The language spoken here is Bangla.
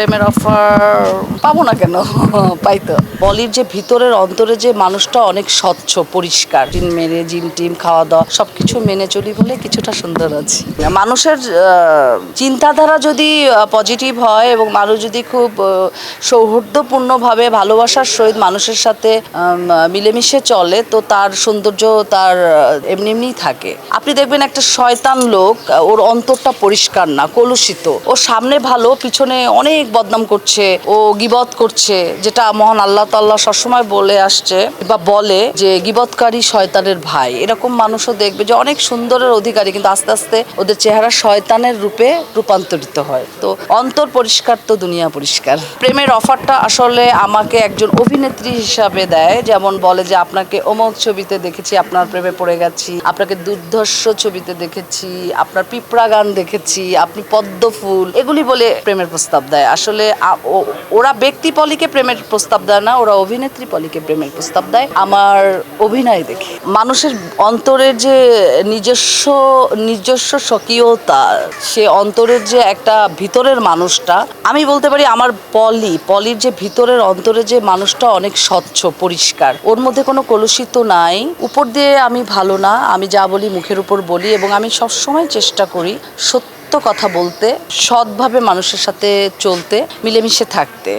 প্রেমের অফার পাবো না কেন? পাই তো। পলির যে ভিতরের অন্তরে যে মানুষটা অনেক স্বচ্ছ পরিষ্কার, জিম মেরে জিম টিম খাওয়া দাওয়া সবকিছু মেনে চলি বলে কিছুটা সুন্দর আছি। মানুষের চিন্তাধারা যদি পজিটিভ হয় এবং মানুষ যদি খুব সৌহার্দ্যপূর্ণভাবে ভালোবাসার সহিত মানুষের সাথে মিলেমিশে চলে, তো তার সৌন্দর্য তার এমনি এমনিই থাকে। আপনি দেখবেন একটা শয়তান লোক, ওর অন্তরটা পরিষ্কার না, কলুষিত। ও সামনে ভালো, পিছনে অনেক বদনাম করছে, ও গীবত করছে, যেটা মহান আল্লাহ তাআলা সবসময় বলে আসছে বা বলে যে গীবতকারী শয়তানের ভাই। এরকম মানুষও দেখবে যে অনেক সুন্দরের অধিকারী, কিন্তু আস্তে আস্তে ওদের চেহারা শয়তানের রূপে রূপান্তরিত হয়। তো অন্তর পরিষ্কার তো দুনিয়া পরিষ্কার। প্রেমের অফারটা আসলে আমাকে একজন অভিনেত্রী হিসাবে দেয়, যেমন বলে যে আপনাকে অমুক ছবিতে দেখেছি, আপনার প্রেমে পড়ে গেছি, আপনাকে দুর্ধর্ষ ছবিতে দেখেছি, আপনার পিঁপড়া গান দেখেছি, আপনি পদ্ম ফুল, এগুলি বলে প্রেমের প্রস্তাব দেয়। আসলে ওরা ব্যক্তি পলিকে প্রেমের প্রস্তাব দেয় না, ওরা অভিনেত্রী পলিকে প্রেমের প্রস্তাব দেয় আমার অভিনয় দেখে। মানুষের অন্তরের যে নিজস্ব নিজস্ব স্বকীয়তা, সে অন্তরের যে একটা ভিতরের মানুষটা, আমি বলতে পারি আমার পলির যে ভিতরের অন্তরে যে মানুষটা অনেক স্বচ্ছ পরিষ্কার, ওর মধ্যে কোনো কলুষিত নাই। উপর দিয়ে আমি ভালো না, আমি যা বলি মুখের উপর বলি, এবং আমি সবসময় চেষ্টা করি সত্য কথা বলতে, সৎভাবে মানুষের সাথে চলতে, মিলেমিশে থাকতে।